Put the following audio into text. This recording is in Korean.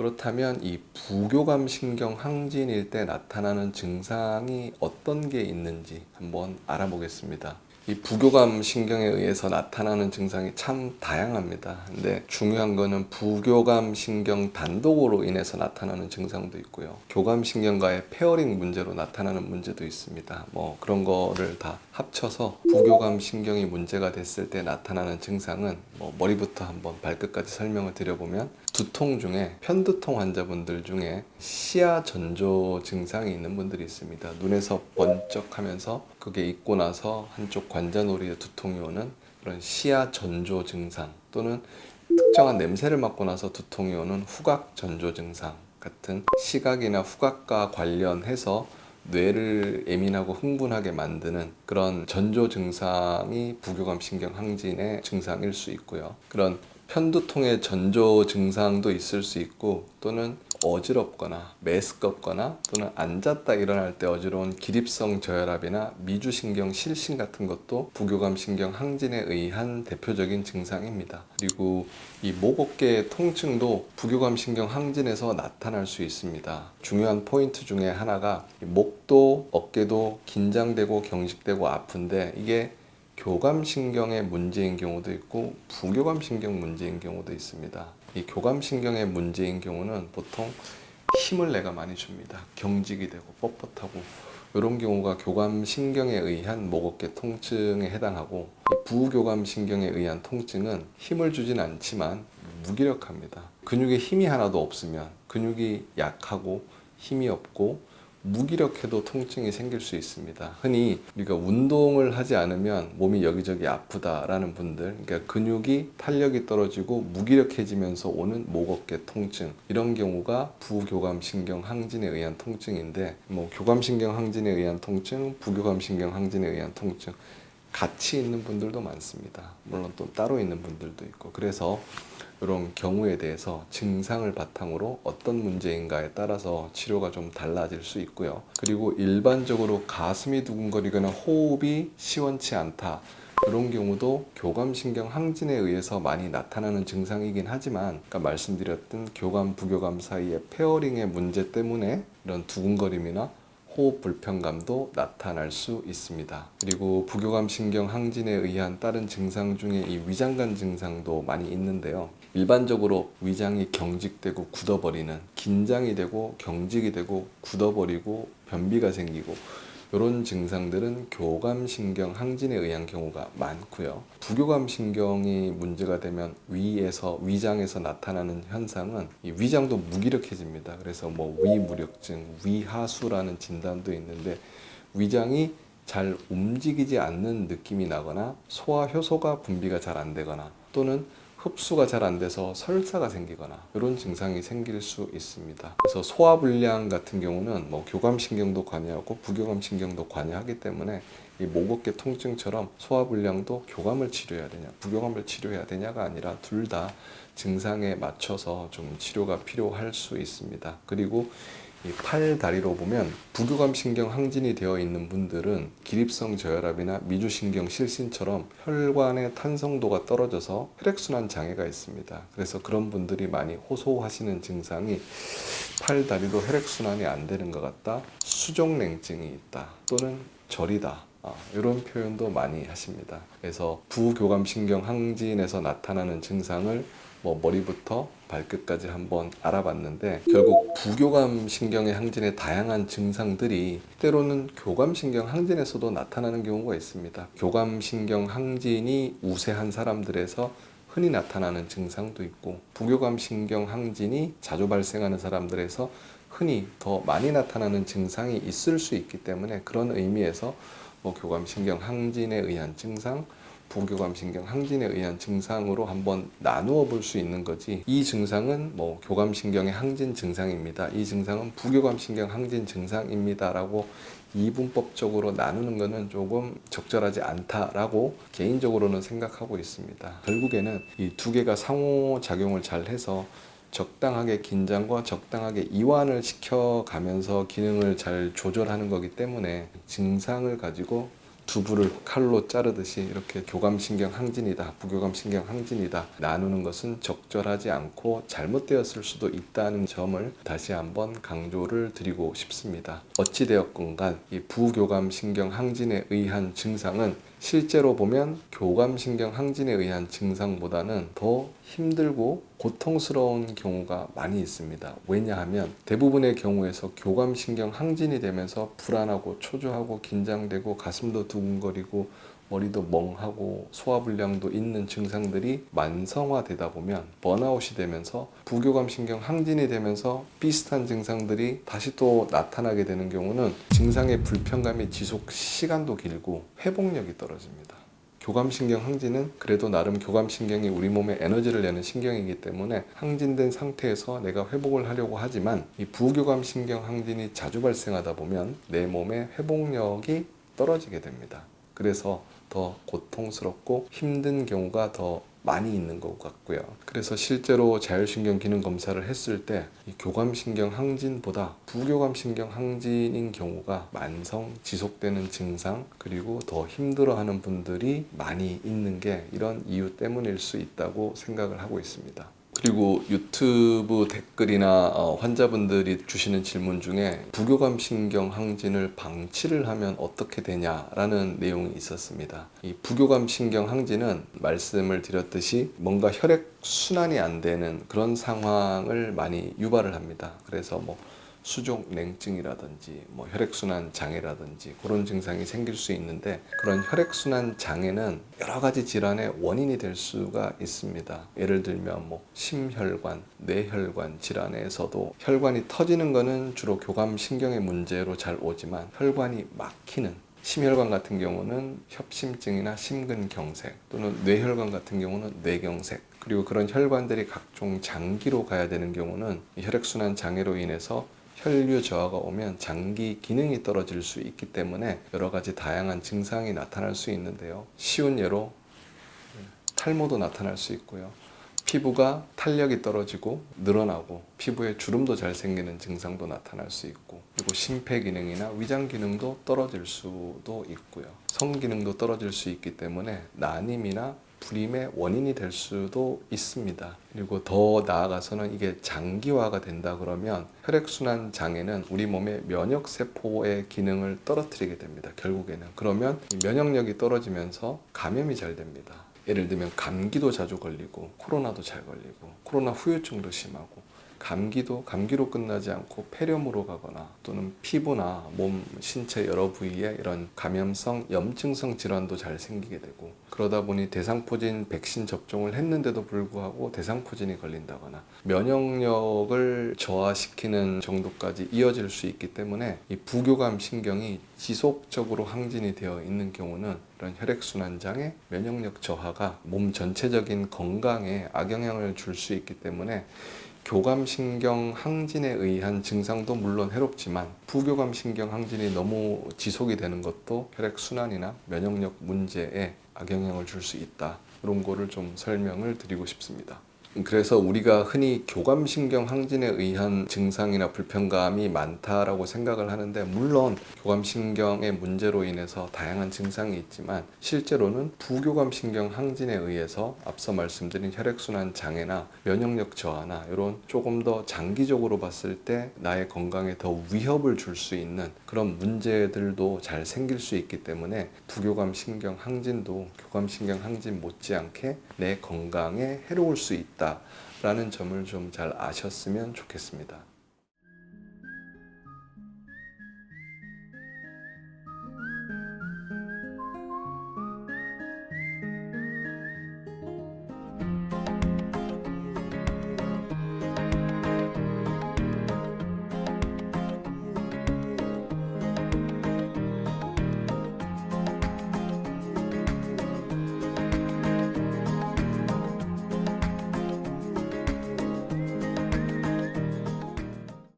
그렇다면 이 부교감 신경 항진일 때 나타나는 증상이 어떤 게 있는지 한번 알아보겠습니다. 이 부교감 신경에 의해서 나타나는 증상이 참 다양합니다. 근데 중요한 거는 부교감 신경 단독으로 인해서 나타나는 증상도 있고요. 교감 신경과의 페어링 문제로 나타나는 문제도 있습니다. 뭐 그런 거를 다 합쳐서 부교감 신경이 문제가 됐을 때 나타나는 증상은 머리부터 한번 발끝까지 설명을 드려보면, 두통 중에 편두통 환자분들 중에 시야 전조 증상이 있는 분들이 있습니다. 눈에서 번쩍하면서 그게 있고 나서 한쪽 관자놀이에 두통이 오는 그런 시야 전조 증상, 또는 특정한 냄새를 맡고 나서 두통이 오는 후각 전조 증상 같은 시각이나 후각과 관련해서 뇌를 예민하고 흥분하게 만드는 그런 전조 증상이 부교감 신경 항진의 증상일 수 있고요. 그런 편두통의 전조 증상도 있을 수 있고, 또는 어지럽거나 메스껍거나 또는 앉았다 일어날 때 어지러운 기립성 저혈압이나 미주신경 실신 같은 것도 부교감 신경 항진에 의한 대표적인 증상입니다. 그리고 이 목 어깨 통증도 부교감 신경 항진에서 나타날 수 있습니다. 중요한 포인트 중에 하나가 목도 어깨도 긴장되고 경직되고 아픈데, 이게 교감신경의 문제인 경우도 있고 부교감신경 문제인 경우도 있습니다. 이 교감신경의 문제인 경우는 보통 힘을 내가 많이 줍니다. 경직이 되고 뻣뻣하고, 이런 경우가 교감신경에 의한 목 어깨 통증에 해당하고, 이 부교감신경에 의한 통증은 힘을 주진 않지만 무기력합니다. 근육에 힘이 하나도 없으면, 근육이 약하고 힘이 없고 무기력해도 통증이 생길 수 있습니다. 흔히 우리가 운동을 하지 않으면 몸이 여기저기 아프다라는 분들, 그러니까 근육이 탄력이 떨어지고 무기력해지면서 오는 목 어깨 통증, 이런 경우가 부교감신경 항진에 의한 통증인데, 교감신경 항진에 의한 통증, 부교감신경 항진에 의한 통증 같이 있는 분들도 많습니다. 물론 또 따로 있는 분들도 있고, 그래서 이런 경우에 대해서 증상을 바탕으로 어떤 문제인가에 따라서 치료가 좀 달라질 수 있고요. 그리고 일반적으로 가슴이 두근거리거나 호흡이 시원치 않다, 이런 경우도 교감신경 항진에 의해서 많이 나타나는 증상이긴 하지만, 아까 말씀드렸던 교감, 부교감 사이의 페어링의 문제 때문에 이런 두근거림이나 호흡 불편감도 나타날 수 있습니다. 그리고 부교감신경 항진에 의한 다른 증상 중에 이 위장관 증상도 많이 있는데요. 일반적으로 위장이 경직되고 굳어버리는, 긴장이 되고 경직이 되고 굳어버리고 변비가 생기고, 이런 증상들은 교감신경 항진에 의한 경우가 많고요. 부교감신경이 문제가 되면 위장에서 나타나는 현상은 이 위장도 무기력해집니다. 그래서 위무력증, 위하수라는 진단도 있는데, 위장이 잘 움직이지 않는 느낌이 나거나 소화 효소가 분비가 잘 안 되거나, 또는 흡수가 잘 안 돼서 설사가 생기거나, 이런 증상이 생길 수 있습니다. 그래서 소화불량 같은 경우는 교감신경도 관여하고 부교감신경도 관여하기 때문에, 이 목 어깨 통증처럼 소화불량도 교감을 치료해야 되냐 부교감을 치료해야 되냐가 아니라 둘 다 증상에 맞춰서 좀 치료가 필요할 수 있습니다. 그리고 이 팔, 다리로 보면 부교감신경 항진이 되어 있는 분들은 기립성 저혈압이나 미주신경 실신처럼 혈관의 탄성도가 떨어져서 혈액순환 장애가 있습니다. 그래서 그런 분들이 많이 호소하시는 증상이 팔, 다리로 혈액순환이 안 되는 것 같다, 수족냉증이 있다, 또는 저리다, 이런 표현도 많이 하십니다. 그래서 부교감신경 항진에서 나타나는 증상을 머리부터 발끝까지 한번 알아봤는데, 결국 부교감신경의 항진의 다양한 증상들이 때로는 교감신경 항진에서도 나타나는 경우가 있습니다. 교감신경 항진이 우세한 사람들에서 흔히 나타나는 증상도 있고, 부교감신경 항진이 자주 발생하는 사람들에서 흔히 더 많이 나타나는 증상이 있을 수 있기 때문에, 그런 의미에서 교감신경 항진에 의한 증상, 부교감신경 항진에 의한 증상으로 한번 나누어 볼 수 있는 거지, 이 증상은 교감신경의 항진 증상입니다, 이 증상은 부교감신경 항진 증상입니다 라고 이분법적으로 나누는 것은 조금 적절하지 않다라고 개인적으로는 생각하고 있습니다. 결국에는 이 두 개가 상호작용을 잘 해서 적당하게 긴장과 적당하게 이완을 시켜가면서 기능을 잘 조절하는 거기 때문에, 증상을 가지고 두부를 칼로 자르듯이 이렇게 교감신경 항진이다, 부교감신경 항진이다 나누는 것은 적절하지 않고 잘못되었을 수도 있다는 점을 다시 한번 강조를 드리고 싶습니다. 어찌되었건 간 이 부교감신경 항진에 의한 증상은 실제로 보면 교감신경 항진에 의한 증상보다는 더 힘들고 고통스러운 경우가 많이 있습니다. 왜냐하면 대부분의 경우에서 교감신경 항진이 되면서 불안하고 초조하고 긴장되고 가슴도 두근거리고 머리도 멍하고 소화불량도 있는 증상들이 만성화되다 보면 번아웃이 되면서 부교감신경 항진이 되면서 비슷한 증상들이 다시 또 나타나게 되는 경우는 증상의 불편감이 지속 시간도 길고 회복력이 떨어집니다. 교감신경 항진은 그래도 나름 교감신경이 우리 몸에 에너지를 내는 신경이기 때문에 항진된 상태에서 내가 회복을 하려고 하지만 이 부교감신경 항진이 자주 발생하다 보면 내 몸의 회복력이 떨어지게 됩니다. 그래서 더 고통스럽고 힘든 경우가 더 많이 있는 것 같고요. 그래서 실제로 자율신경 기능 검사를 했을 때 이 교감신경 항진보다 부교감신경 항진인 경우가 만성 지속되는 증상 그리고 더 힘들어하는 분들이 많이 있는 게 이런 이유 때문일 수 있다고 생각을 하고 있습니다. 그리고 유튜브 댓글이나 환자분들이 주시는 질문 중에 부교감신경 항진을 방치를 하면 어떻게 되냐라는 내용이 있었습니다. 이 부교감신경 항진은 말씀을 드렸듯이 뭔가 혈액 순환이 안 되는 그런 상황을 많이 유발을 합니다. 그래서 수족 냉증이라든지 혈액순환 장애라든지 그런 증상이 생길 수 있는데 그런 혈액순환 장애는 여러 가지 질환의 원인이 될 수가 있습니다. 예를 들면 심혈관, 뇌혈관 질환에서도 혈관이 터지는 것은 주로 교감신경의 문제로 잘 오지만 혈관이 막히는 심혈관 같은 경우는 협심증이나 심근경색 또는 뇌혈관 같은 경우는 뇌경색 그리고 그런 혈관들이 각종 장기로 가야 되는 경우는 혈액순환 장애로 인해서 혈류 저하가 오면 장기 기능이 떨어질 수 있기 때문에 여러 가지 다양한 증상이 나타날 수 있는데요. 쉬운 예로 탈모도 나타날 수 있고요. 피부가 탄력이 떨어지고 늘어나고 피부에 주름도 잘 생기는 증상도 나타날 수 있고 그리고 심폐기능이나 위장기능도 떨어질 수도 있고요. 성기능도 떨어질 수 있기 때문에 난임이나 불임의 원인이 될 수도 있습니다. 그리고 더 나아가서는 이게 장기화가 된다 그러면 혈액순환 장애는 우리 몸의 면역세포의 기능을 떨어뜨리게 됩니다. 결국에는. 그러면 이 면역력이 떨어지면서 감염이 잘 됩니다. 예를 들면 감기도 자주 걸리고 코로나도 잘 걸리고 코로나 후유증도 심하고 감기로 끝나지 않고 폐렴으로 가거나 또는 피부나 몸 신체 여러 부위에 이런 감염성 염증성 질환도 잘 생기게 되고 그러다 보니 대상포진 백신 접종을 했는데도 불구하고 대상포진이 걸린다거나 면역력을 저하시키는 정도까지 이어질 수 있기 때문에 이 부교감 신경이 지속적으로 항진이 되어 있는 경우는 이런 혈액순환 장애, 면역력 저하가 몸 전체적인 건강에 악영향을 줄 수 있기 때문에 교감신경 항진에 의한 증상도 물론 해롭지만 부교감신경 항진이 너무 지속이 되는 것도 혈액순환이나 면역력 문제에 악영향을 줄 수 있다. 이런 거를 좀 설명을 드리고 싶습니다. 그래서 우리가 흔히 교감신경 항진에 의한 증상이나 불편감이 많다라고 생각을 하는데 물론 교감신경의 문제로 인해서 다양한 증상이 있지만 실제로는 부교감신경 항진에 의해서 앞서 말씀드린 혈액순환 장애나 면역력 저하나 이런 조금 더 장기적으로 봤을 때 나의 건강에 더 위협을 줄 수 있는 그런 문제들도 잘 생길 수 있기 때문에 부교감신경 항진도 교감신경 항진 못지않게 내 건강에 해로울 수 있다 라는 점을 좀 잘 아셨으면 좋겠습니다.